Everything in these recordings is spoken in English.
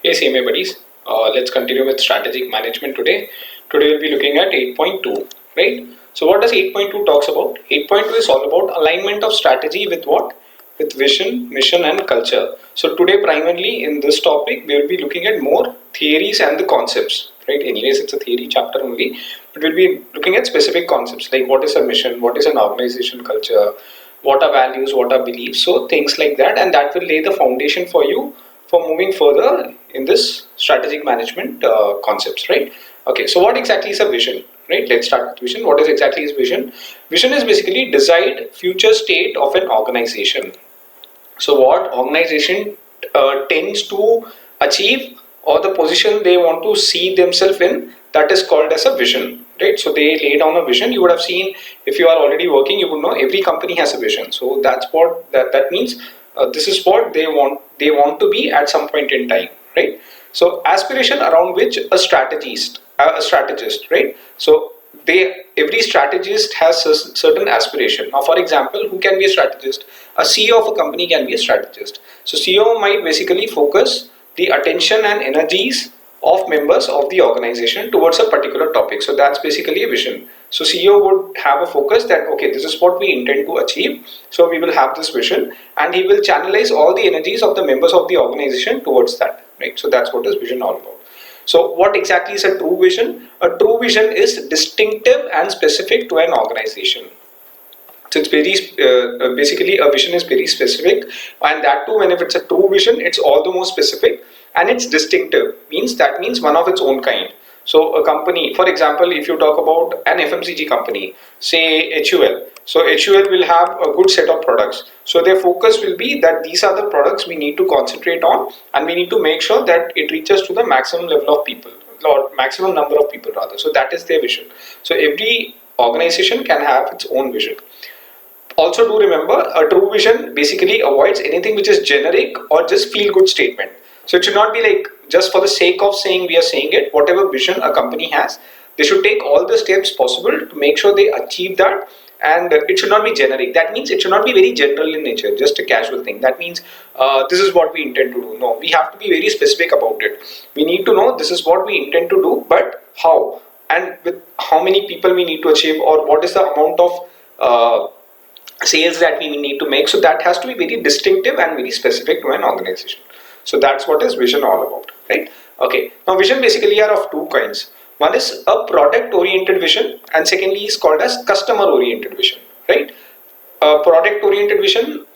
Hey CMA buddies, let's continue with strategic management today. Today we'll be looking at 8.2, right? So what does 8.2 talks about? 8.2 is all about alignment of strategy with what? With vision, mission and culture. So today primarily in this topic we will be looking at more theories and the concepts, right? Anyways, it's a theory chapter only, but we'll be looking at specific concepts like what is a mission, what is an organization culture, what are values, what are beliefs, so things like that, and that will lay the foundation for you for moving further in this strategic management concepts, right? Okay, so what exactly is a vision, right? Let's start with vision. What is exactly is vision? Vision is basically desired future state of an organization. So what organization tends to achieve or the position they want to see themselves in, that is called as a vision, right? So they lay down a vision. You would have seen, if you are already working, you would know every company has a vision. So that's what that means. This is what they want to be at some point in time, right? So aspiration around which a strategist, right? So every strategist has a certain aspiration. Now, for example, who can be a strategist? A CEO of a company can be a strategist. So CEO might basically focus the attention and energies of members of the organization towards a particular topic. So that's basically a vision. So CEO would have a focus that, okay, this is what we intend to achieve. So we will have this vision, and he will channelize all the energies of the members of the organization towards that, right? So that's what is vision all about. So what exactly is a true vision? A true vision is distinctive and specific to an organization. So it's very basically a vision is very specific, and that too, when if it's a true vision, it's all the more specific and it's distinctive. That means one of its own kind. So a company, for example, if you talk about an FMCG company, say HUL. So HUL will have a good set of products. So their focus will be that these are the products we need to concentrate on, and we need to make sure that it reaches to the maximum level of people, or maximum number of people rather. So that is their vision. So every organization can have its own vision. Also do remember, a true vision basically avoids anything which is generic or just feel good statement. So it should not be like just for the sake of saying we are saying it. Whatever vision a company has, they should take all the steps possible to make sure they achieve that, and it should not be generic. That means it should not be very general in nature, just a casual thing. That means this is what we intend to do. No, we have to be very specific about it. We need to know this is what we intend to do, but how and with how many people we need to achieve, or what is the amount of sales that we need to make. So that has to be very distinctive and very specific to an organization. So that's what is vision all about, right? Okay, now vision basically are of two kinds. One is a product oriented vision, and secondly is called as customer oriented vision, right? Product oriented vision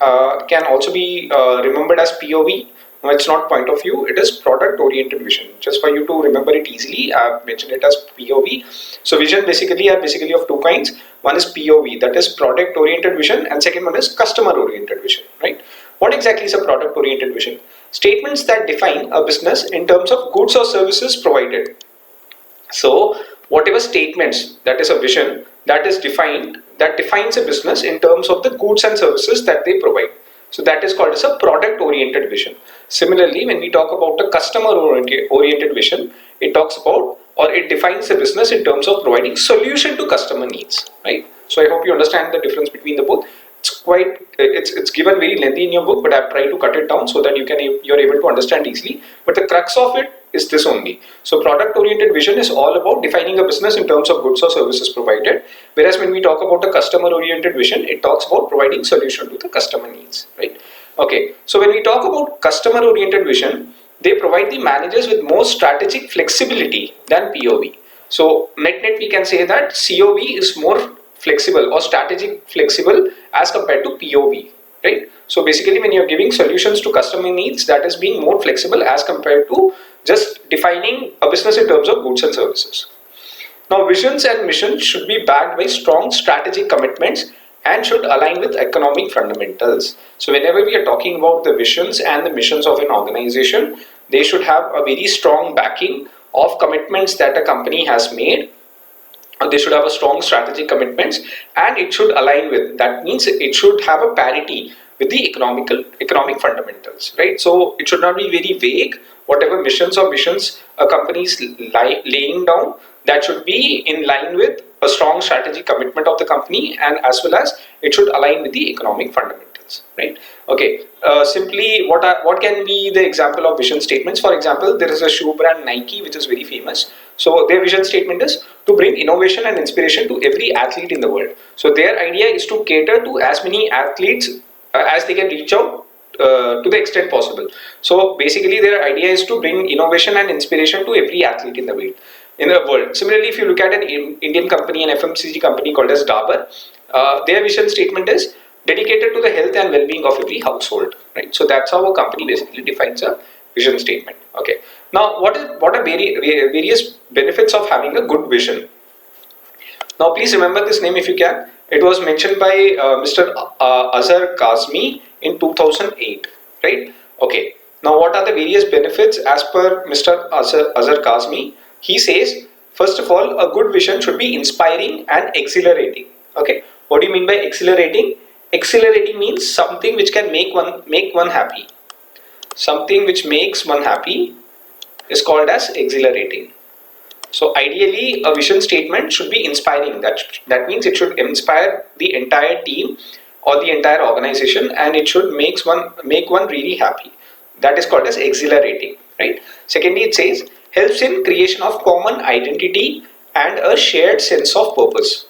can also be remembered as POV. No, it's not point of view, it is product oriented vision. Just for you to remember it easily, I've mentioned it as POV. So vision basically are of two kinds. One is POV, that is product oriented vision, and second one is customer oriented vision, right? What exactly is a product oriented vision? Statements that define a business in terms of goods or services provided. So whatever statements, that is a vision that is defined, that defines a business in terms of the goods and services that they provide. So that is called as a product oriented vision. Similarly, when we talk about a customer oriented vision, it talks about, or it defines a business in terms of providing solution to customer needs, right? So I hope you understand the difference between the both. It's given very lengthy in your book, but I've tried to cut it down so that you're able to understand easily. But the crux of it is this only. So product oriented vision is all about defining a business in terms of goods or services provided, whereas when we talk about a customer oriented vision, it talks about providing solution to the customer needs, right? Okay, so when we talk about customer oriented vision, they provide the managers with more strategic flexibility than POV. So net we can say that COV is more flexible or strategic flexible as compared to POV, right? So basically when you're giving solutions to customer needs, that is being more flexible as compared to just defining a business in terms of goods and services. Now visions and missions should be backed by strong strategic commitments and should align with economic fundamentals. So whenever we are talking about the visions and the missions of an organization, they should have a very strong backing of commitments that a company has made. They should have a strong strategic commitments, and it should align with, that means it should have a parity with the economic fundamentals, right? So it should not be very vague. Whatever missions a company is laying down, that should be in line with a strong strategic commitment of the company, and as well as it should align with the economic fundamentals, right? Okay, simply what can be the example of vision statements? For example, there is a shoe brand Nike which is very famous. So their vision statement is to bring innovation and inspiration to every athlete in the world. So their idea is to cater to as many athletes as they can reach out to the extent possible. So basically their idea is to bring innovation and inspiration to every athlete in the world. Similarly, if you look at an Indian company, an FMCG company called as Dabur, their vision statement is dedicated to the health and well-being of every household, right? So that's how a company basically defines a vision statement. Okay. Now, what are various benefits of having a good vision? Now, please remember this name if you can. It was mentioned by Mr. Azhar Kazmi in 2008, right? Okay. Now, what are the various benefits as per Mr. Azhar Kazmi? He says, first of all, a good vision should be inspiring and exhilarating. Okay. What do you mean by exhilarating? Exhilarating means something which can make one happy. Something which makes one happy is called as exhilarating. So ideally, a vision statement should be inspiring. That means it should inspire the entire team or the entire organization, and it should make one really happy. That is called as exhilarating, right? Secondly, it says helps in creation of common identity and a shared sense of purpose.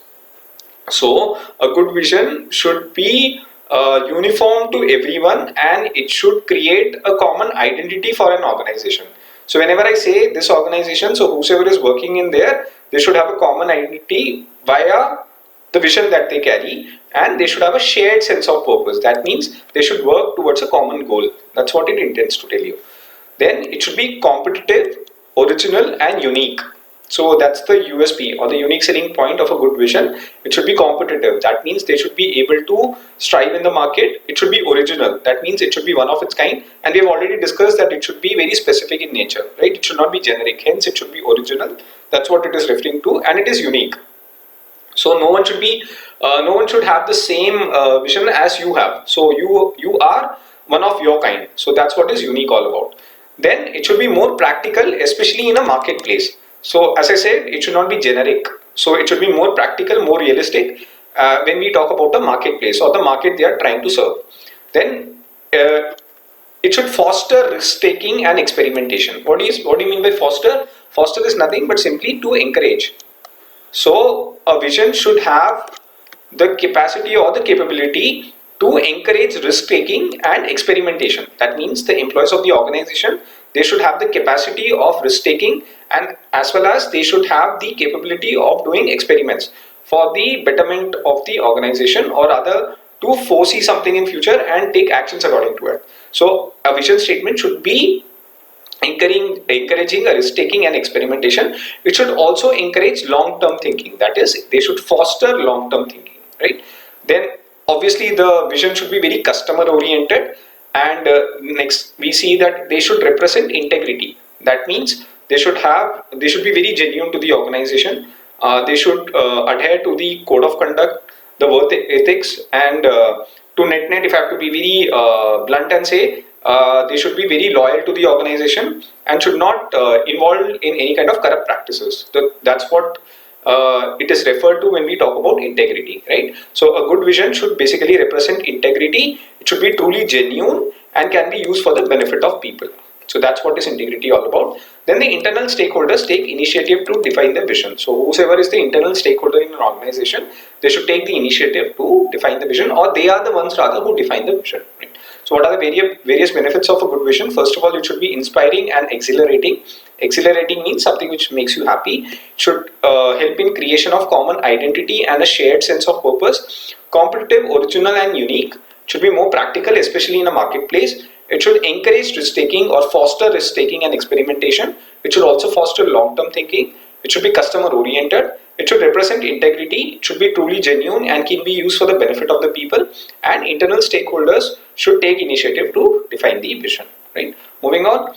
So a good vision should be uniform to everyone, and it should create a common identity for an organization. So whenever I say this organization, so whosoever is working in there, they should have a common identity via the vision that they carry, and they should have a shared sense of purpose. That means they should work towards a common goal. That's what it intends to tell you. Then it should be competitive, original and unique. So that's the USP or the unique selling point of a good vision. It should be competitive. That means they should be able to strive in the market. It should be original. That means it should be one of its kind. And we have already discussed that it should be very specific in nature, right? It should not be generic. Hence, it should be original. That's what it is referring to, and it is unique. So no one should have the same vision as you have. So you are one of your kind. So that's what is unique all about. Then it should be more practical, especially in a marketplace. So as I said, it should not be generic. So it should be more practical, more realistic when we talk about a marketplace or the market they are trying to serve. Then it should foster risk-taking and experimentation. What do you mean by foster? Foster is nothing but simply to encourage. So a vision should have the capacity or the capability to encourage risk-taking and experimentation. That means the employees of the organization, they should have the capacity of risk-taking, and as well as they should have the capability of doing experiments for the betterment of the organization, or rather to foresee something in future and take actions according to it. So a vision statement should be encouraging a risk-taking and experimentation. It should also encourage long-term thinking. That is, they should foster long-term thinking, right? Then obviously the vision should be very customer oriented, and next we see that they should represent integrity. That means they should be very genuine to the organization. They should adhere to the code of conduct, the work ethics, and to net if I have to be very blunt and say, they should be very loyal to the organization and should not involve in any kind of corrupt practices. That's what it is referred to when we talk about integrity, right? So a good vision should basically represent integrity. It should be truly genuine and can be used for the benefit of people. So that's what is integrity all about. Then the internal stakeholders take initiative to define the vision. So whoever is the internal stakeholder in an organization, they should take the initiative to define the vision, or they are the ones rather who define the vision, right? So what are the various benefits of a good vision? First of all, it should be inspiring and exhilarating. Exhilarating means something which makes you happy. It should help in creation of common identity and a shared sense of purpose. Competitive, original and unique. It should be more practical, especially in a marketplace. It should encourage risk-taking or foster risk-taking and experimentation. It should also foster long-term thinking. It should be customer-oriented. It should represent integrity. It should be truly genuine and can be used for the benefit of the people. And internal stakeholders should take initiative to define the vision, right? Moving on.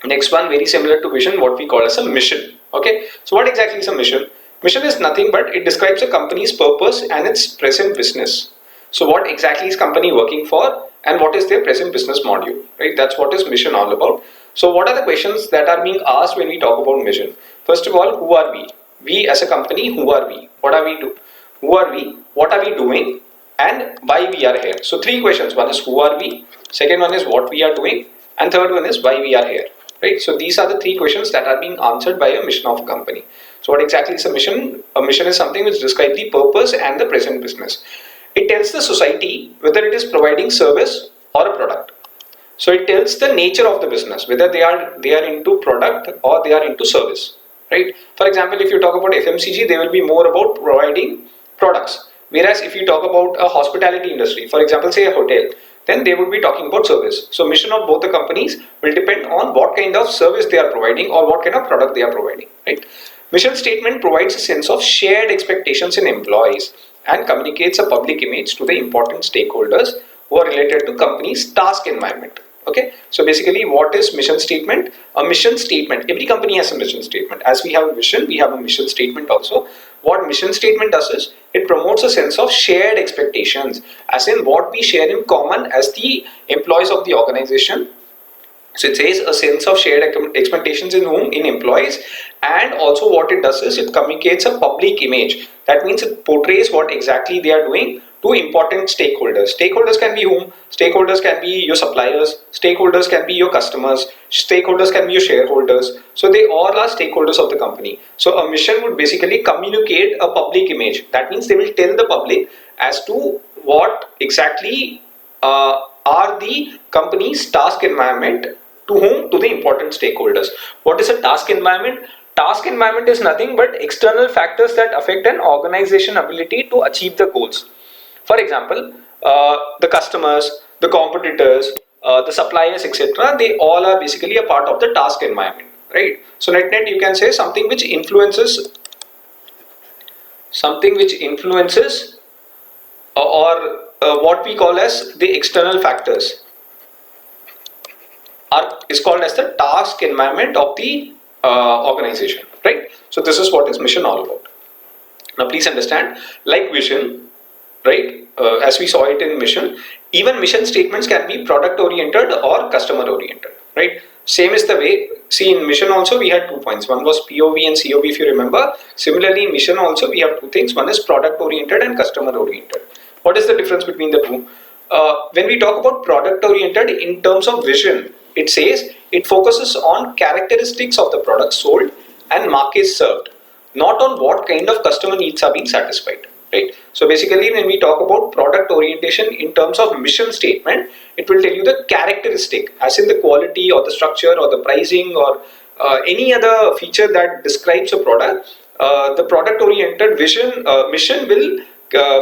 Next one, very similar to vision, what we call as a mission. Okay. So what exactly is a mission? Mission is nothing but it describes a company's purpose and its present business. So what exactly is company working for, and what is their present business module, right? That's what is mission all about. So what are the questions that are being asked when we talk about mission? First of all, who are we? We as a company, who are we? What are we do? Who are we? What are we doing? And why we are here? So three questions. One is who are we? Second one is what we are doing, and third one is why we are here. Right? So these are the three questions that are being answered by a mission of a company. So what exactly is a mission? A mission is something which describes the purpose and the present business. It tells the society whether it is providing service or a product. So it tells the nature of the business, whether they are into product or they are into service, right? For example, if you talk about FMCG, they will be more about providing products. Whereas if you talk about a hospitality industry, for example, say a hotel, then they would be talking about service. So mission of both the companies will depend on what kind of service they are providing or what kind of product they are providing, right? Mission statement provides a sense of shared expectations in employees and communicates a public image to the important stakeholders who are related to company's task environment. Okay, so basically what is mission statement? A mission statement, every company has a mission statement. As we have a vision, we have a mission statement also. What mission statement does is it promotes a sense of shared expectations, as in what we share in common as the employees of the organization. So it says a sense of shared expectations in whom? In employees. And also what it does is it communicates a public image. That means it portrays what exactly they are doing to important stakeholders. Stakeholders can be whom? Stakeholders can be your suppliers, stakeholders can be your customers, stakeholders can be your shareholders. So they all are stakeholders of the company. So a mission would basically communicate a public image. That means they will tell the public as to what exactly are the company's task environment to whom? To the important stakeholders. What is a task environment? Task environment is nothing but external factors that affect an organization ability to achieve the goals. For example, the customers, the competitors, the suppliers, etc. They all are basically a part of the task environment, right? So net you can say something which influences or what we call as the external factors is called as the task environment of the organization, right? So this is what is mission all about. Now please understand, like vision, right? As we saw it in mission, even mission statements can be product oriented or customer oriented, right? Same is the way, see in mission also we had 2 points. One was POV and COV if you remember. Similarly in mission also we have two things. One is product oriented and customer oriented. What is the difference between the two? When we talk about product oriented in terms of vision, it says it focuses on characteristics of the product sold and markets served, not on what kind of customer needs are being satisfied, right? So basically when we talk about product orientation in terms of mission statement, it will tell you the characteristic, as in the quality or the structure or the pricing or any other feature that describes a product. The product oriented vision mission will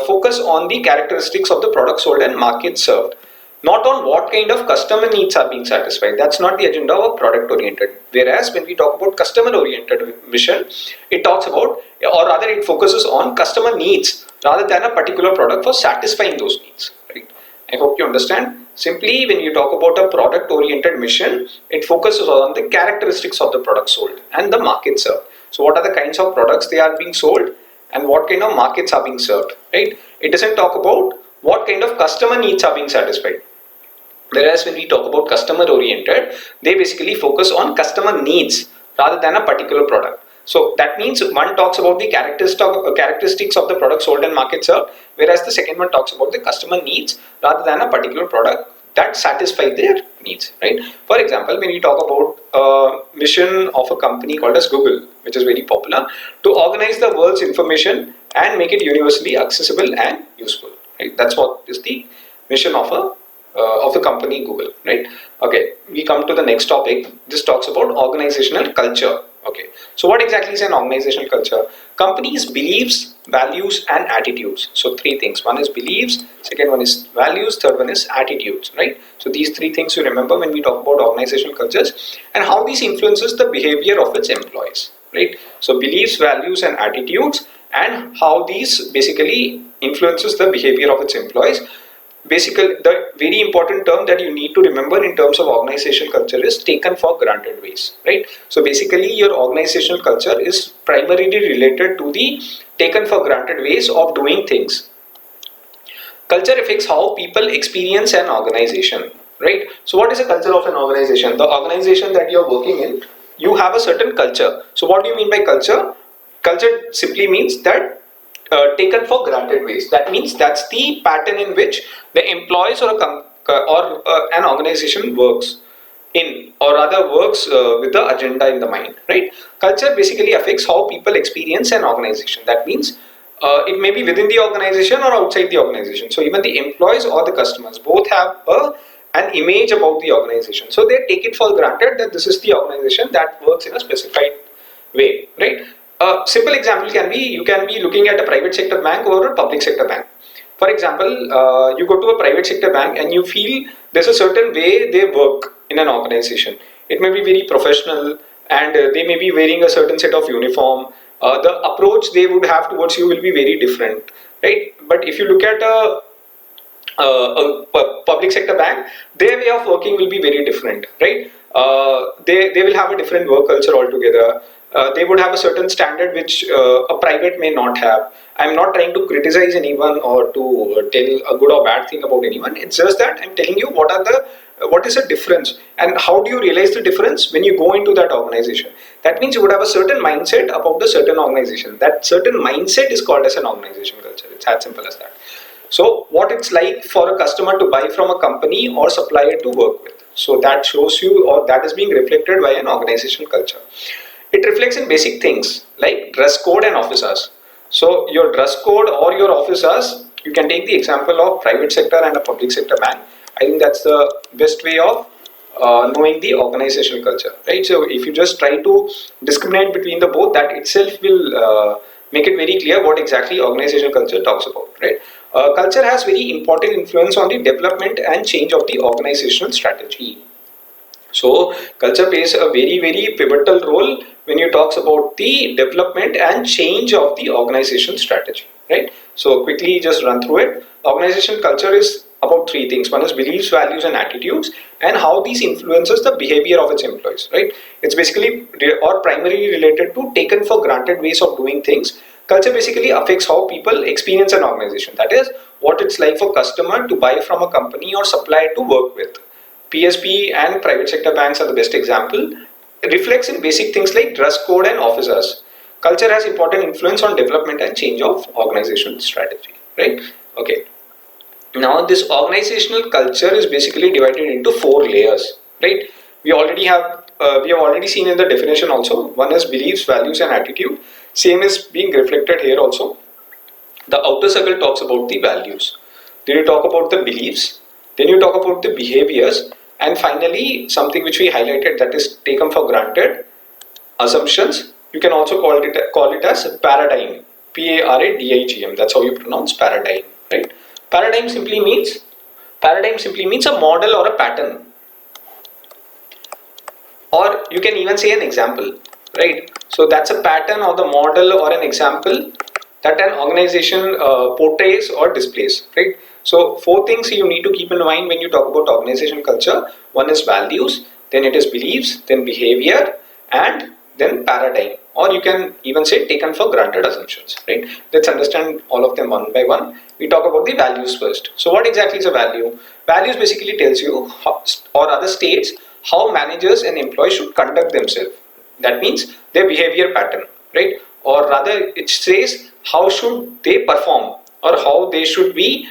focus on the characteristics of the product sold and market served, not on what kind of customer needs are being satisfied. That's not the agenda of product oriented. Whereas when we talk about customer oriented mission, it talks about, or rather it focuses on customer needs rather than a particular product for satisfying those needs, right? I hope you understand. Simply when you talk about a product oriented mission, it focuses on the characteristics of the product sold and the market served. So what are the kinds of products they are being sold and what kind of markets are being served, right? It doesn't talk about what kind of customer needs are being satisfied. Whereas when we talk about customer oriented, they basically focus on customer needs rather than a particular product. So that means one talks about the characteristics of the product sold and market served, whereas the second one talks about the customer needs rather than a particular product that satisfy their needs, right? For example, when we talk about mission of a company called as Google, which is very popular, to organize the world's information and make it universally accessible and useful, right? That's what is the mission of the company Google, right? Okay, we come to the next topic. This talks about organizational culture. Okay, so what exactly is an organizational culture? Companies' beliefs, values and attitudes. So three things. One is beliefs, second one is values, third one is attitudes, right? So these three things you remember when we talk about organizational cultures and how this influences the behavior of its employees, right? So beliefs, values and attitudes and how these basically influences the behavior of its employees. Basically, the very important term that you need to remember in terms of organizational culture is taken for granted ways, right? So basically your organizational culture is primarily related to the taken for granted ways of doing things. Culture affects how people experience an organization, right? So what is the culture of an organization? The organization that you're working in, you have a certain culture. So what do you mean by culture? Culture simply means that taken for granted ways. That means that's the pattern in which the employees or an organization works in, or rather works with the agenda in the mind, right? Culture basically affects how people experience an organization. That means it may be within the organization or outside the organization. So even the employees or the customers both have an image about the organization. So they take it for granted that this is the organization that works in a specified way, right? A simple example can be, you can be looking at a private sector bank or a public sector bank. For example, you go to a private sector bank and you feel there's a certain way they work in an organization. It may be very professional, and they may be wearing a certain set of uniform. The approach they would have towards you will be very different, right? But if you look at a public sector bank, their way of working will be very different, right? They will have a different work culture altogether. They would have a certain standard which a private may not have. I'm not trying to criticize anyone or to tell a good or bad thing about anyone. It's just that I'm telling you what is the difference, and how do you realize the difference when you go into that organization. That means you would have a certain mindset about a certain organization. That certain mindset is called as an organization culture. It's as simple as that. So what it's like for a customer to buy from a company or supplier to work with. So that shows you, or that is being reflected by an organizational culture. It reflects in basic things like dress code and office hours. So your dress code or your office hours, you can take the example of private sector and a public sector bank. I think that's the best way of knowing the organizational culture, right? So if you just try to discriminate between the both, that itself will make it very clear what exactly organizational culture talks about, right? Culture has very important influence on the development and change of the organizational strategy. So culture plays a very pivotal role when you talks about the development and change of the organization strategy, right? So quickly just run through it. Organizational culture is about three things. One is beliefs, values and attitudes, and how these influences the behavior of its employees, right? It's basically or primarily related to taken for granted ways of doing things. Culture basically affects how people experience an organization. That is what it's like for customer to buy from a company or supplier to work with. PSP and private sector banks are the best example. It reflects in basic things like dress code and office hours. Culture has important influence on development and change of organizational strategy, right? Okay. Now this organizational culture is basically divided into four layers, right? We have already seen in the definition also. One is beliefs, values and attitude. Same is being reflected here also. The outer circle talks about the values. Then you talk about the beliefs. Then you talk about the behaviors. And finally, something which we highlighted, that is taken for granted, assumptions. You can also call it as paradigm. Paradigm. That's how you pronounce paradigm, right? Paradigm simply means a model or a pattern, or you can even say an example, right? So that's a pattern or the model or an example that an organization portrays or displays, right? So four things you need to keep in mind when you talk about organization culture. One is values, then it is beliefs, then behavior, and then paradigm, or you can even say taken for granted assumptions, right? Let's understand all of them one by one. We talk about the values first. So what exactly is a value? Values basically tells you how, or other states how managers and employees should conduct themselves. That means their behavior pattern, right? Or rather it says how should they perform, or how they should be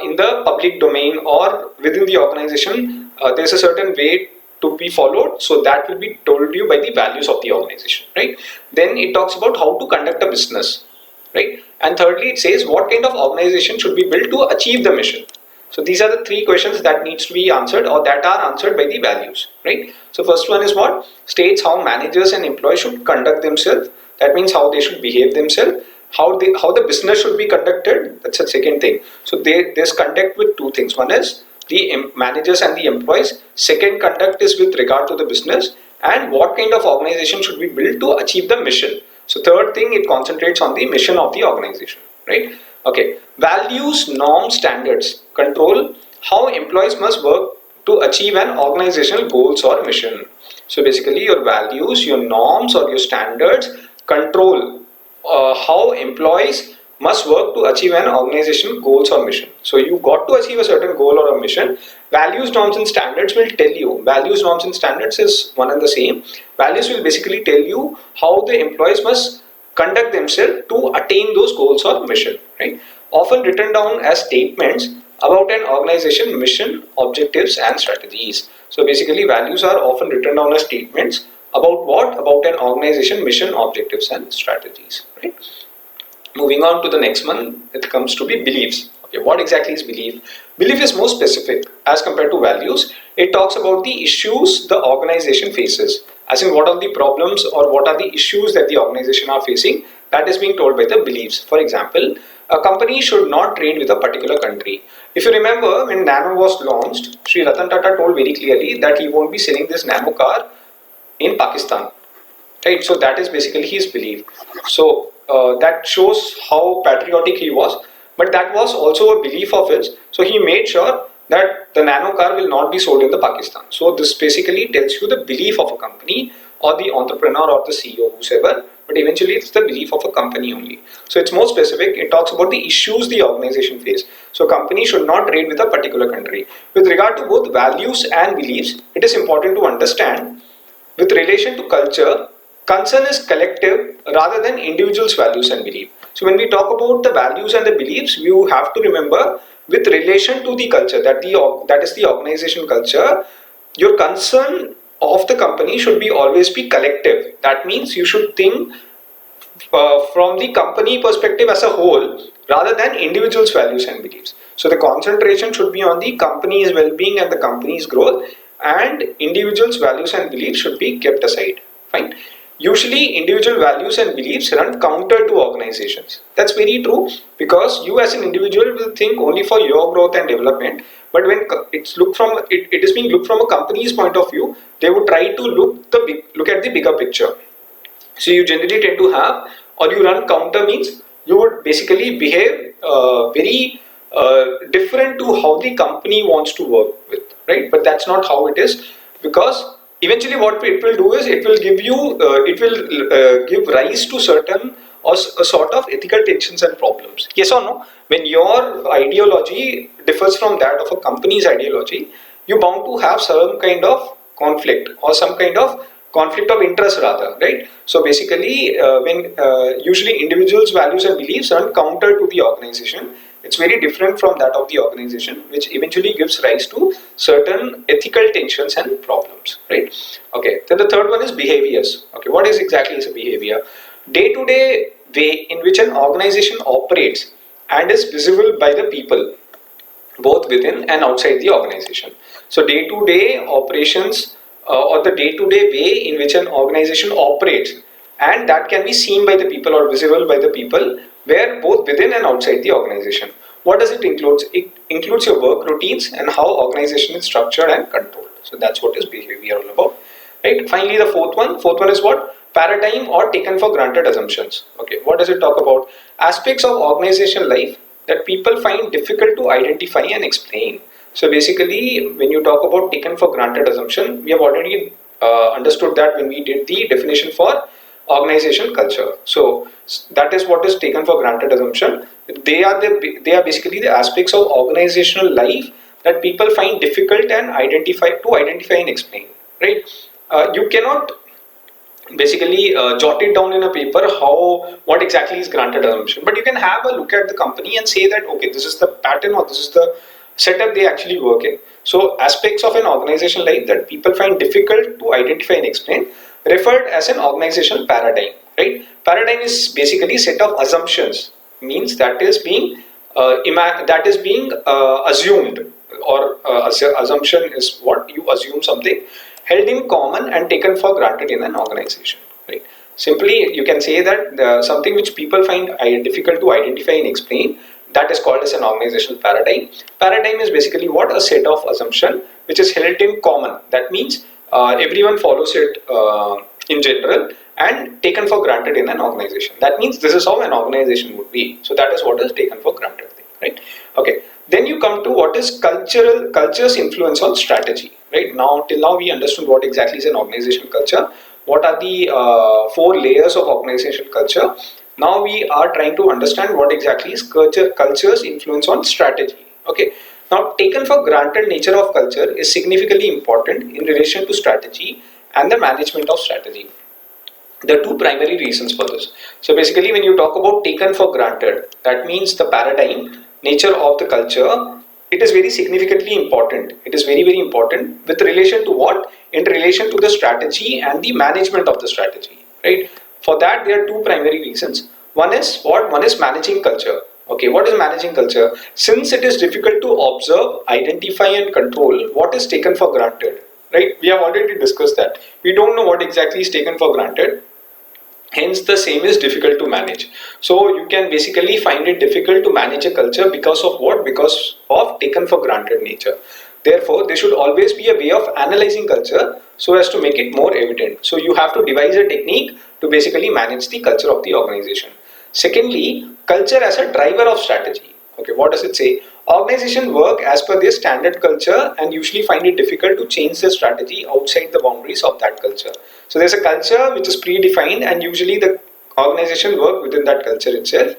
in the public domain or within the organization. There's a certain way to be followed, so that will be told you by the values of the organization, right? Then it talks about how to conduct a business, right? And thirdly, it says what kind of organization should be built to achieve the mission. So these are the three questions that needs to be answered, or that are answered by the values, right? So first one is what states how managers and employees should conduct themselves. That means how they should behave themselves. How the business should be conducted. That's the second thing. So there's conduct with two things. One is the managers and the employees. Second conduct is with regard to the business, and what kind of organization should be built to achieve the mission. So third thing, it concentrates on the mission of the organization, right? Okay, values, norms, standards control how employees must work to achieve an organizational goals or mission. So basically your values, your norms or your standards control how employees must work to achieve an organization goals or mission. So you got to achieve a certain goal or a mission. Values, norms and standards will tell you. Values, norms and standards is one and the same. Values will basically tell you how the employees must conduct themselves to attain those goals or mission, right? Often written down as statements about an organization mission, objectives and strategies. So basically values are often written down as statements about what? About an organization mission, objectives and strategies, right? Moving on to the next one, it comes to be beliefs. Okay, what exactly is belief? Belief is more specific as compared to values. It talks about the issues the organization faces, as in what are the problems or what are the issues that the organization are facing. That is being told by the beliefs. For example, a company should not trade with a particular country. If you remember, when Nano was launched, Sri Ratan Tata told very clearly that he won't be selling this Nano car in Pakistan, right? So that is basically his belief. So that shows how patriotic he was, but that was also a belief of his. So he made sure that the Nano car will not be sold in the Pakistan. So this basically tells you the belief of a company or the entrepreneur or the CEO, whoever, but eventually it's the belief of a company only. So it's more specific. It talks about the issues the organization face. So company should not trade with a particular country. With regard to both values and beliefs, it is important to understand with relation to culture, concern is collective rather than individuals' values and belief. So when we talk about the values and the beliefs, you have to remember with relation to the culture, that is the organization culture, your concern of the company should be always be collective. That means you should think from the company perspective as a whole rather than individuals' values and beliefs. So the concentration should be on the company's well-being and the company's growth, and individuals' values and beliefs should be kept aside. Fine. Usually individual values and beliefs run counter to organizations. That's very true, because you as an individual will think only for your growth and development, but when it is being looked from a company's point of view, they would try to look at the bigger picture. So you generally tend to have, or you run counter means you would basically behave very different to how the company wants to work with, right? But that's not how it is, because eventually what it will do is it will give rise to certain or a sort of ethical tensions and problems. Yes or no? When your ideology differs from that of a company's ideology, you're bound to have some kind of conflict or some kind of conflict of interest rather, right? So basically when usually individuals' values and beliefs run counter to the organization, it's very different from that of the organization, which eventually gives rise to certain ethical tensions and problems, right? Okay, then the third one is behaviors. Okay, what is exactly is a behavior? Day-to-day way in which an organization operates and is visible by the people both within and outside the organization. So day-to-day operations or the day-to-day way in which an organization operates, and that can be seen by the people or visible by the people where both within and outside the organization. What does it include? It includes your work routines and how organization is structured and controlled. So that's what is behavior all about, right? Finally, the fourth one is what? Paradigm or taken for granted assumptions. Okay, what does it talk about? Aspects of organizational life that people find difficult to identify and explain. So basically, when you talk about taken for granted assumption, we have already understood that when we did the definition for organizational culture. So that is what is taken for granted assumption. They are basically the aspects of organizational life that people find difficult and identify and explain. Right? You cannot basically jot it down in a paper what exactly is granted assumption, but you can have a look at the company and say that okay, this is the pattern or this is the setup they actually work in. So aspects of an organizational life that people find difficult to identify and explain, referred as an organizational paradigm, right? Paradigm is basically set of assumptions, means that is being assumed, or assumption is what you assume something held in common and taken for granted in an organization, right? Simply you can say that something which people find difficult to identify and explain, that is called as an organizational paradigm. Paradigm is basically what? A set of assumption which is held in common. That means everyone follows it in general and taken for granted in an organization. That means this is how an organization would be. So that is what is taken for granted, right? Okay. Then you come to what is culture's influence on strategy, right? Now, till now we understood what exactly is an organizational culture. What are the 4 layers of organizational culture? Now we are trying to understand what exactly is culture's influence on strategy. Okay. Now, taken for granted nature of culture is significantly important in relation to strategy and the management of strategy. There are two primary reasons for this. So basically, when you talk about taken for granted, that means the paradigm, nature of the culture, it is very significantly important. It is very, very important with relation to what? In relation to the strategy and the management of the strategy, right? For that, there are two primary reasons. One is what? One is managing culture. Okay, what is managing culture? Since it is difficult to observe, identify and control what is taken for granted, right? We have already discussed that. We don't know what exactly is taken for granted. Hence, the same is difficult to manage. So you can basically find it difficult to manage a culture because of what? Because of taken for granted nature. Therefore, there should always be a way of analyzing culture so as to make it more evident. So you have to devise a technique to basically manage the culture of the organization. Secondly, culture as a driver of strategy. Okay, what does it say? Organizations work as per their standard culture and usually find it difficult to change their strategy outside the boundaries of that culture. So there's a culture which is predefined and usually the organization work within that culture itself.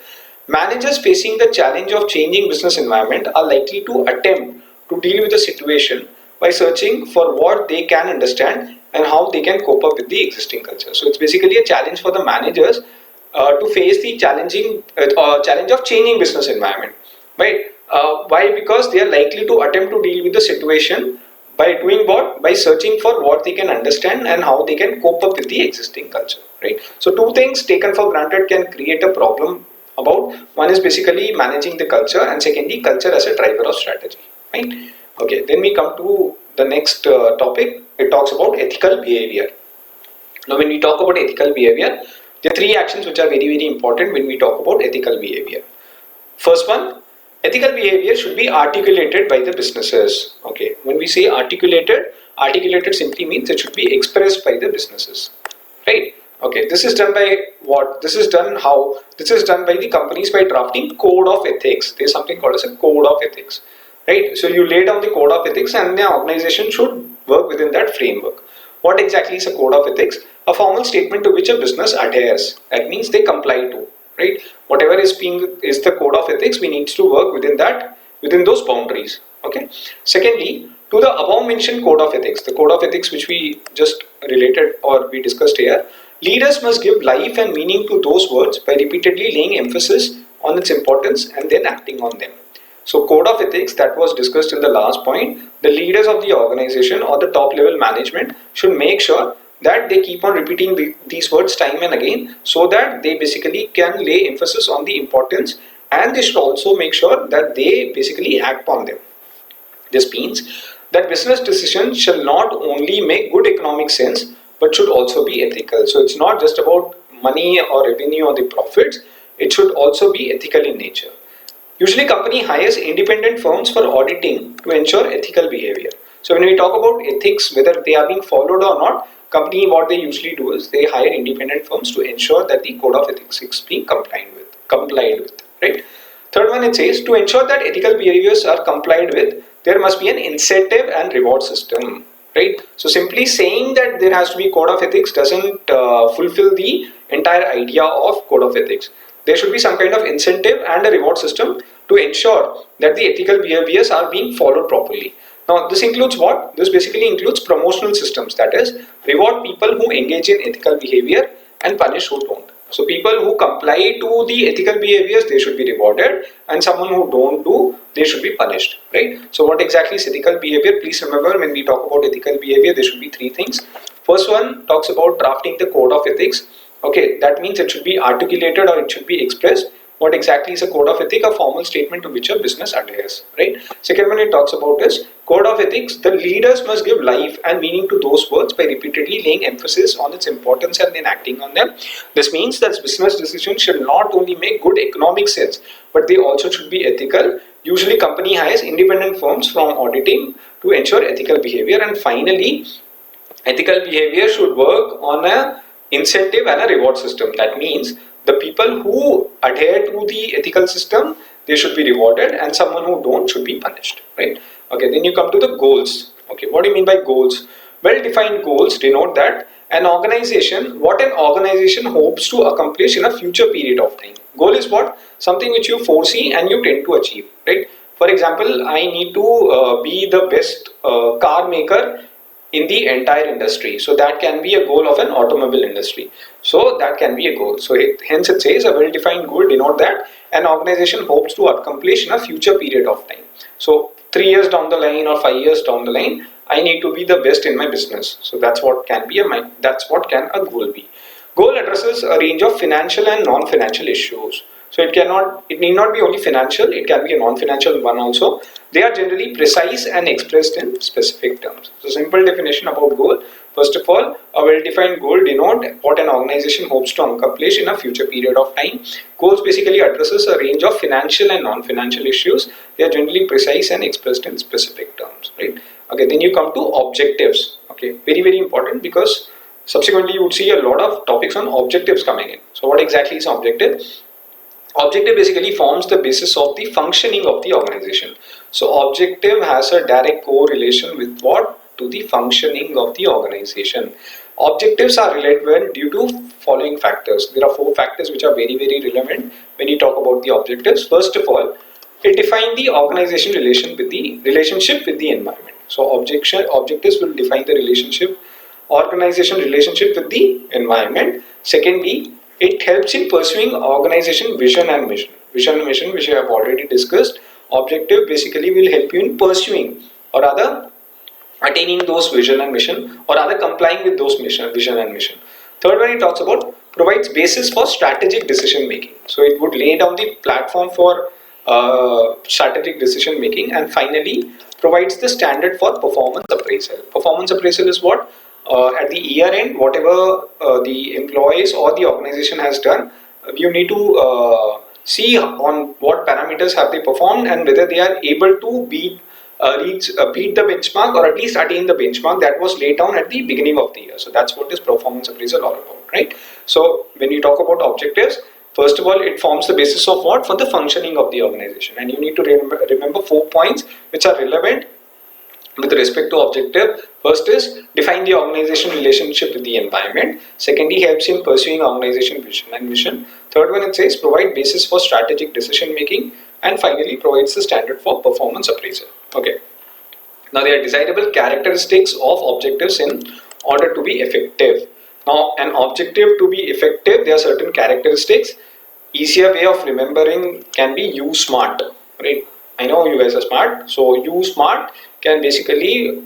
Managers facing the challenge of changing business environment are likely to attempt to deal with the situation by searching for what they can understand and how they can cope up with the existing culture. So it's basically a challenge for the managers to face the challenge of changing business environment, right? Why? Because they are likely to attempt to deal with the situation by doing what? By searching for what they can understand and how they can cope up with the existing culture, right? So two things taken for granted can create a problem about. One is basically managing the culture, and secondly, culture as a driver of strategy, right? Okay, then we come to the next topic. It talks about ethical behavior. Now, when we talk about ethical behavior, there are three actions which are very, very important when we talk about ethical behavior. First one, ethical behavior should be articulated by the businesses. Okay, when we say articulated simply means it should be expressed by the businesses, right? Okay, this is done by what? This is done how? This is done by the companies by drafting code of ethics. There is something called as a code of ethics, right? So you lay down the code of ethics and the organization should work within that framework. What exactly is a code of ethics? A formal statement to which a business adheres. That means they comply to, right? Whatever is the code of ethics, we need to work within those boundaries. Okay. Secondly, to the above mentioned code of ethics, the code of ethics which we just related or we discussed here, leaders must give life and meaning to those words by repeatedly laying emphasis on its importance and then acting on them. So code of ethics that was discussed in the last point, the leaders of the organization or the top level management should make sure that they keep on repeating these words time and again so that they basically can lay emphasis on the importance, and they should also make sure that they basically act on them. This means that business decisions shall not only make good economic sense but should also be ethical. So it's not just about money or revenue or the profits, it should also be ethical in nature. Usually company hires independent firms for auditing to ensure ethical behavior. So when we talk about ethics, whether they are being followed or not, company what they usually do is they hire independent firms to ensure that the code of ethics is being complied with, right? Third one, it says to ensure that ethical behaviors are complied with, there must be an incentive and reward system, right? So simply saying that there has to be code of ethics doesn't fulfill the entire idea of code of ethics. There should be some kind of incentive and a reward system to ensure that the ethical behaviors are being followed properly. Now, this includes what? This basically includes promotional systems, that is, reward people who engage in ethical behavior and punish who don't. So, people who comply to the ethical behaviors, they should be rewarded, and someone who don't do, they should be punished, right? So, what exactly is ethical behavior? Please remember, when we talk about ethical behavior, there should be three things. First one talks about drafting the code of ethics. Okay, that means it should be articulated or it should be expressed. What exactly is a code of ethics? A formal statement to which a business adheres, right? Second one it talks about is code of ethics. The leaders must give life and meaning to those words by repeatedly laying emphasis on its importance and then acting on them. This means that business decisions should not only make good economic sense, but they also should be ethical. Usually company hires independent firms from auditing to ensure ethical behavior. And finally, ethical behavior should work on a incentive and a reward system. That means the people who adhere to the ethical system, they should be rewarded, and someone who don't should be punished, right? Okay, then you come to the goals. Okay, what do you mean by goals? Well defined goals denote that what an organization hopes to accomplish in a future period of time. Goal is what? Something which you foresee and you tend to achieve, right? For example, I need to be the best car maker in the entire industry. So that can be a goal of an automobile industry. So that can be a goal. So hence it says a well-defined goal denote that an organization hopes to accomplish in a future period of time. So 3 years down the line or 5 years down the line, I need to be the best in my business. So that's what can a goal be. Goal addresses a range of financial and non-financial issues. So it need not be only financial, it can be a non-financial one also. They are generally precise and expressed in specific terms. So simple definition about goal. First of all, a well-defined goal denote what an organization hopes to accomplish in a future period of time. Goals basically addresses a range of financial and non-financial issues. They are generally precise and expressed in specific terms, right? Okay, then you come to objectives. Okay, very, very important, because subsequently you would see a lot of topics on objectives coming in. So what exactly is objective? Objective basically forms the basis of the functioning of the organization. So objective has a direct correlation with what? To the functioning of the organization. Objectives are relevant due to following factors. There are 4 factors which are very, very relevant when you talk about the objectives. First of all, it defines the organization relationship with the environment. So objectives will define the organization relationship with the environment. Secondly, it helps in pursuing organization vision and mission. Vision and mission, which I have already discussed. Objective basically will help you in pursuing, or rather attaining those vision and mission, or rather complying with those vision and mission. Third one, it talks about provides basis for strategic decision making. So it would lay down the platform for strategic decision making. And finally, provides the standard for performance appraisal. Performance appraisal is what? At the year end, whatever the employees or the organization has done, you need to see on what parameters have they performed and whether they are able to beat the benchmark, or at least attain the benchmark that was laid down at the beginning of the year. So that's what this performance appraisal all about, right? So when you talk about objectives, first of all, it forms the basis of what? For the functioning of the organization. And you need to remember 4 points which are relevant with respect to objective. First is define the organization relationship with the environment. Secondly, helps in pursuing organization vision and mission. Third one, it says provide basis for strategic decision making. And finally, provides the standard for performance appraisal. Okay. Now there are desirable characteristics of objectives in order to be effective. Now an objective to be effective, there are certain characteristics. Easier way of remembering can be U SMART, right? I know you guys are smart, so U SMART can basically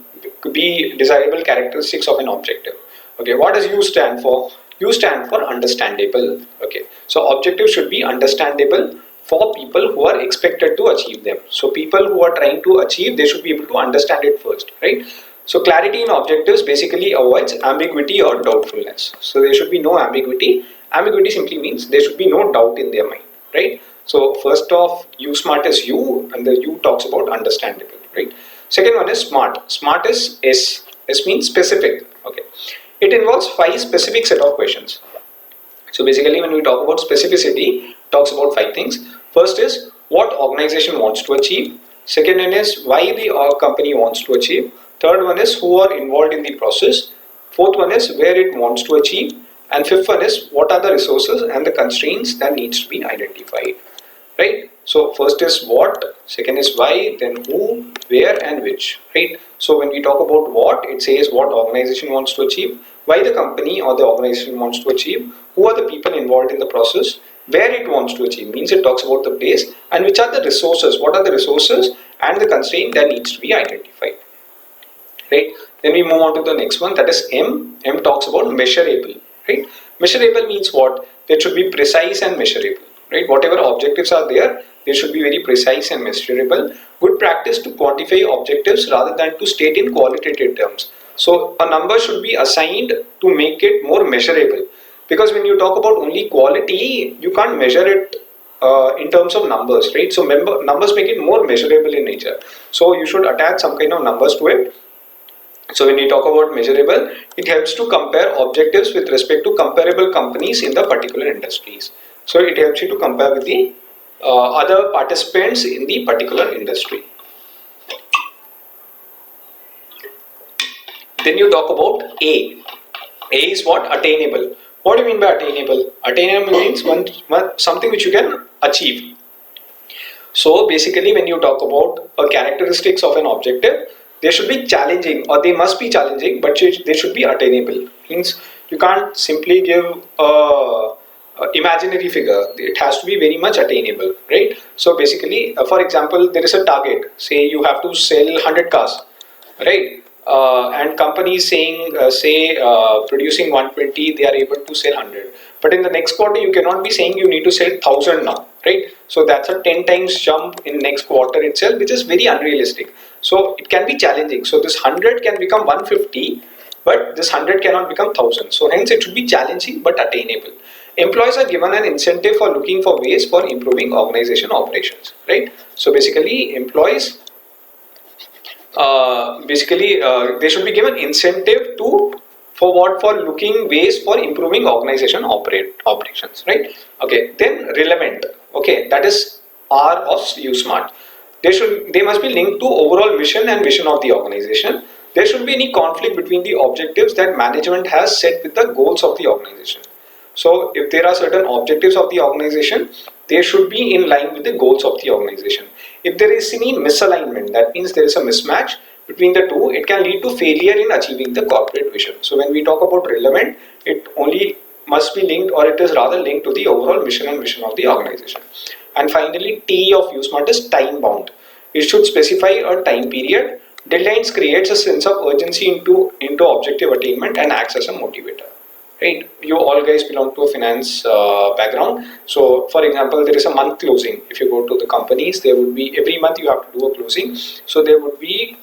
be desirable characteristics of an objective. Okay, what does U stand for? U stand for understandable. Okay, so objective should be understandable for people who are expected to achieve them. So people who are trying to achieve, they should be able to understand it first, right? So clarity in objectives basically avoids ambiguity or doubtfulness. So there should be no ambiguity. Ambiguity simply means there should be no doubt in their mind, right? So first off, U SMART is U, and the U talks about understandable, right? Second one is SMART. SMART is S. S means specific. Okay. It involves 5 specific set of questions. So basically when we talk about specificity, it talks about 5 things. First is what organization wants to achieve. Second one is why the company wants to achieve. Third one is who are involved in the process. Fourth one is where it wants to achieve. And fifth one is what are the resources and the constraints that needs to be identified. Right? So first is what, second is why, then who, where and which, right? So when we talk about what, it says what organization wants to achieve, why the company or the organization wants to achieve, who are the people involved in the process, where it wants to achieve, means it talks about the place, and which are the resources, what are the resources and the constraint that needs to be identified, right? Then we move on to the next one, that is M. M talks about measurable, right? Measurable means what? That should be precise and measurable. Right, whatever objectives are there, they should be very precise and measurable. Good practice to quantify objectives rather than to state in qualitative terms. So a number should be assigned to make it more measurable, because when you talk about only quality, you can't measure it in terms of numbers, right? So numbers make it more measurable in nature. So you should attach some kind of numbers to it. So when you talk about measurable, it helps to compare objectives with respect to comparable companies in the particular industries. So it helps you to compare with the other participants in the particular industry. Then you talk about A. A is what? Attainable. What do you mean by attainable? Attainable means something which you can achieve. So basically when you talk about characteristics of an objective, they should be challenging, or they must be challenging, but they should be attainable. Means you can't simply give a imaginary figure. It has to be very much attainable, right? So basically, for example, there is a target. Say you have to sell 100 cars, right? And companies saying, producing 120, they are able to sell 100. But in the next quarter, you cannot be saying you need to sell 1000 now, right? So that's a 10 times jump in next quarter itself, which is very unrealistic. So it can be challenging. So this 100 can become 150, but this 100 cannot become 1000. So hence it should be challenging but attainable. Employees are given an incentive for looking for ways for improving organization operations, right? So basically, employees they should be given incentive to for what, for looking ways for improving organization operations, right? Okay, then relevant. Okay, that is R of USmart. They must be linked to overall mission and vision of the organization. There shouldn't be any conflict between the objectives that management has set with the goals of the organization. So if there are certain objectives of the organization, they should be in line with the goals of the organization. If there is any misalignment, that means there is a mismatch between the two, it can lead to failure in achieving the corporate vision. So when we talk about relevant, it only must be linked, or it is rather linked to the overall mission and vision of the organization. And finally, T of USmart is time bound. It should specify a time period. Deadlines creates a sense of urgency into objective attainment and acts as a motivator. Right, you all guys belong to a finance background. So for example, there is a month closing. If you go to the companies, there would be every month you have to do a closing. So there would be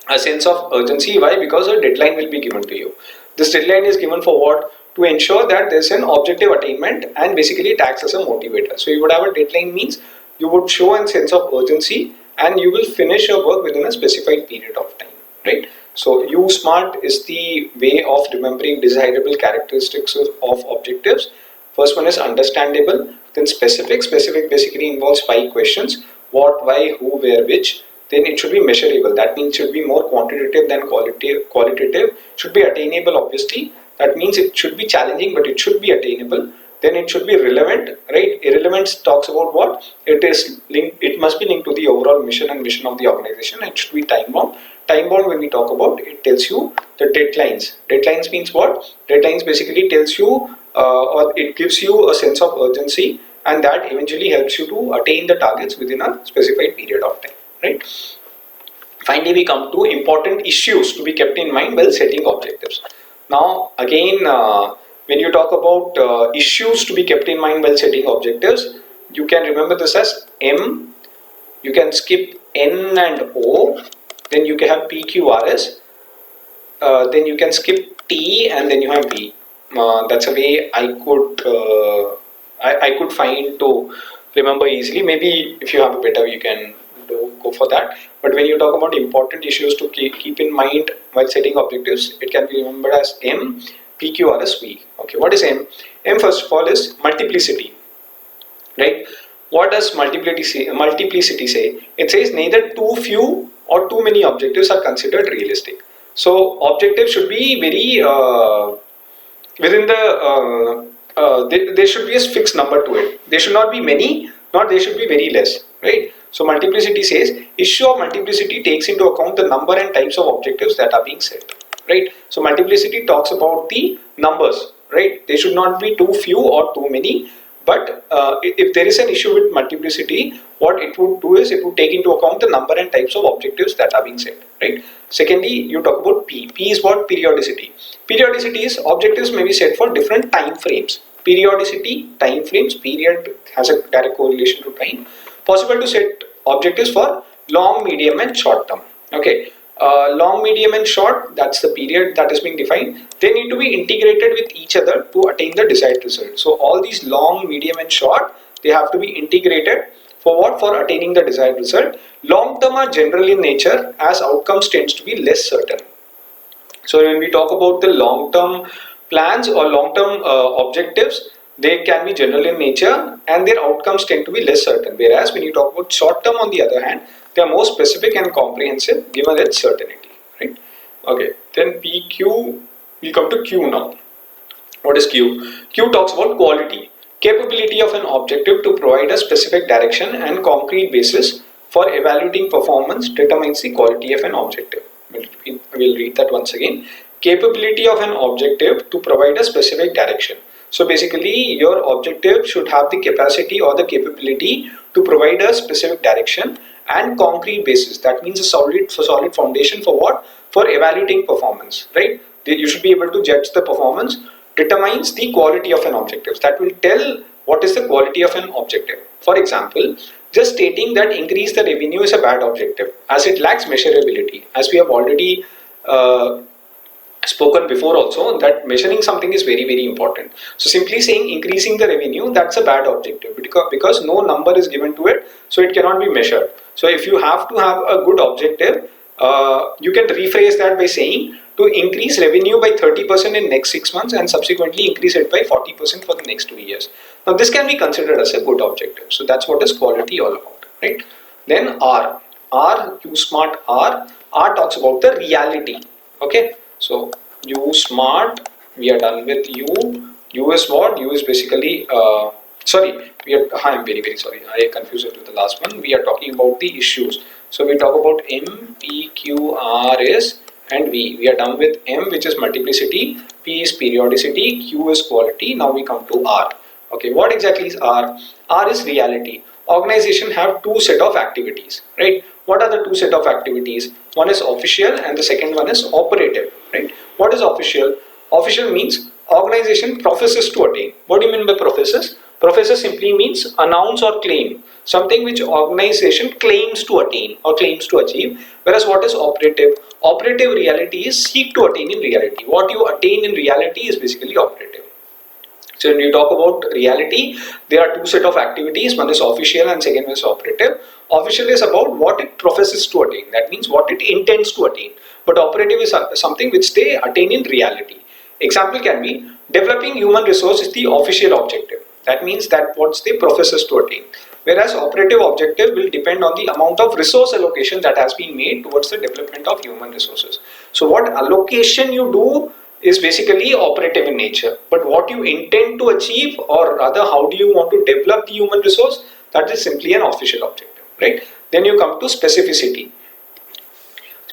a sense of urgency. Why? Because a deadline will be given to you. This deadline is given for what? To ensure that there's an objective attainment, and basically it acts as a motivator. So you would have a deadline, means you would show a sense of urgency and you will finish your work within a specified period of time, right? So USmart is the way of remembering desirable characteristics of objectives. First one is understandable, then specific. Specific basically involves 5 questions: what, why, who, where, which. Then it should be measurable. That means it should be more quantitative than qualitative. Should be attainable, obviously. That means it should be challenging, but it should be attainable. Then it should be relevant, right? Irrelevance talks about what? It is linked. It must be linked to the overall mission and vision of the organization. It should be time bound. Time bound, when we talk about, it tells you the deadlines. Deadlines means what? Deadlines basically tells you, or it gives you a sense of urgency, and that eventually helps you to attain the targets within a specified period of time, right? Finally, we come to important issues to be kept in mind while setting objectives. Now, again, when you talk about issues to be kept in mind while setting objectives, you can remember this as M. You can skip N and O. Then you can have P, Q, R, S. Then you can skip T, and then you have V. That's a way I could find to remember easily. Maybe if you have a better, you can go for that. But when you talk about important issues to keep in mind while setting objectives, it can be remembered as M, P, Q, R, S, V. Okay, what is M? M, first of all, is multiplicity, right? What does multiplicity say? It says neither too few or too many objectives are considered realistic. So objectives should be very within the there should be a fixed number to it. There should not be many, nor they should be very less, right? So multiplicity says issue of multiplicity takes into account the number and types of objectives that are being set, right? So multiplicity talks about the numbers, right? They should not be too few or too many. But if there is an issue with multiplicity, what it would do is it would take into account the number and types of objectives that are being set, right? Secondly, you talk about P. P is what? Periodicity. Periodicity is objectives may be set for different time frames. Periodicity, time frames, period has a direct correlation to time. Possible to set objectives for long, medium, and short term. Okay. Long, medium, and short, that's the period that is being defined. They need to be integrated with each other to attain the desired result. So all these long, medium, and short, they have to be integrated for what? For attaining the desired result. Long term are general in nature, as outcomes tends to be less certain. So when we talk about the long term plans or long term objectives, they can be general in nature and their outcomes tend to be less certain. Whereas when you talk about short term, on the other hand, they are more specific and comprehensive given its certainty, right? Okay, then PQ, we come to Q now. What is Q? Q talks about quality, capability of an objective to provide a specific direction and concrete basis for evaluating performance determines the quality of an objective. We'll read that once again. Capability of an objective to provide a specific direction. So basically your objective should have the capacity or the capability to provide a specific direction and concrete basis. That means a solid foundation for what? For evaluating performance, right? You should be able to judge the performance, determines the quality of an objective. That will tell what is the quality of an objective. For example, just stating that increase the revenue is a bad objective as it lacks measurability. As we have already spoken before also, that measuring something is very important. So simply saying increasing the revenue, that's a bad objective because no number is given to it, so it cannot be measured. So if you have to have a good objective, you can rephrase that by saying to increase revenue by 30% in next 6 months and subsequently increase it by 40% for the next 2 years. Now this can be considered as a good objective. So that's what is quality all about, right? Then use smart R talks about the reality. Okay, so use smart, we are done with U is what? U is basically I'm very sorry, I confused it with the last one. We are talking about the issues. So we talk about M, P, Q, R is and V. We are done with M, which is multiplicity, P is periodicity, Q is quality. Now we come to R. Okay, what exactly is R? R is reality. Organization have two set of activities, right? What are the two set of activities? One is official and the second one is operative, right? What is official? Official means organization professes to attain. What do you mean by professes? Professes simply means announce or claim, something which organization claims to attain or claims to achieve. Whereas what is operative? Operative reality is seek to attain in reality. What you attain in reality is basically operative. So when you talk about reality, there are two set of activities. One is official and second is operative. Official is about what it professes to attain. That means what it intends to attain. But operative is something which they attain in reality. Example can be developing human resource is the official objective. That means that what they professes to attain. Whereas operative objective will depend on the amount of resource allocation that has been made towards the development of human resources. So what allocation you do is basically operative in nature, but what you intend to achieve, or rather how do you want to develop the human resource, that is simply an official objective, right? Then you come to specificity.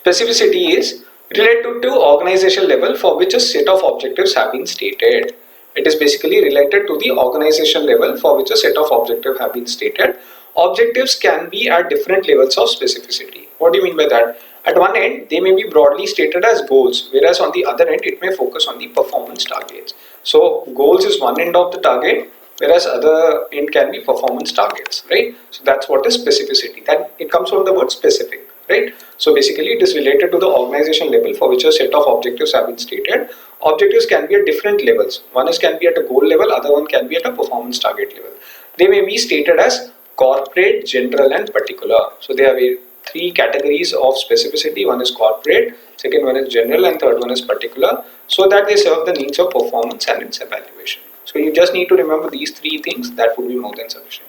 Specificity is related to organizational level for which a set of objectives have been stated. It is basically related to the organization level for which a set of objectives have been stated. Objectives can be at different levels of specificity. What do you mean by that? At one end, they may be broadly stated as goals, whereas on the other end, it may focus on the performance targets. So goals is one end of the target, whereas other end can be performance targets, right? So that's what is specificity. That it comes from the word specific, right? So basically it is related to the organization level for which a set of objectives have been stated. Objectives can be at different levels. One is can be at a goal level, other one can be at a performance target level. They may be stated as corporate, general and particular. So they have three categories of specificity. One is corporate, second one is general and third one is particular, so that they serve the needs of performance and its evaluation. So you just need to remember these three things, that would be more than sufficient.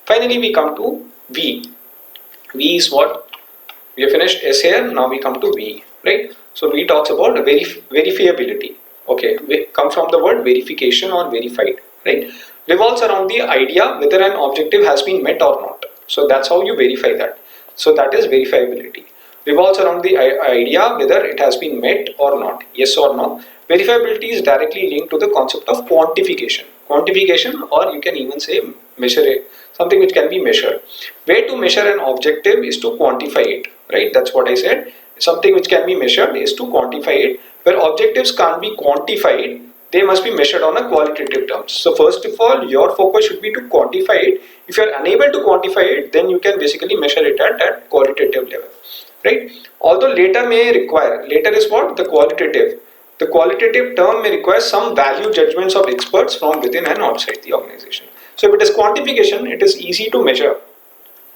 Finally we come to V. V is what? We have finished S here, now we come to V, right? So V talks about verifiability. Okay, we come from the word verification or verified, right? Revolves around the idea whether an objective has been met or not. So that's how you verify that. So that is verifiability. Revolves around the idea whether it has been met or not, yes or no. Verifiability is directly linked to the concept of quantification. Quantification, or you can even say measure it, something which can be measured. Way to measure an objective is to quantify it, right? That's what I said. Something which can be measured is to quantify it. Where objectives can't be quantified, they must be measured on a qualitative terms. So first of all, your focus should be to quantify it. If you are unable to quantify it, then you can basically measure it at that qualitative level, right? Although later may require, later is what? The qualitative. The qualitative term may require some value judgments of experts from within and outside the organization. So if it is quantification, it is easy to measure.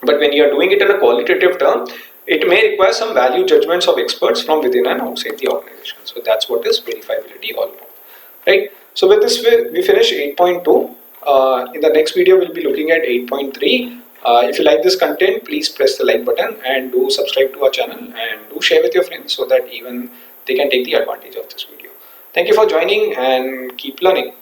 But when you are doing it in a qualitative term, it may require some value judgments of experts from within and outside the organization. So that's what is verifiability all about, right? So with this, we finish 8.2. In the next video, we'll be looking at 8.3. If you like this content, please press the like button and do subscribe to our channel and do share with your friends so that even they can take the advantage of this video. Thank you for joining and keep learning.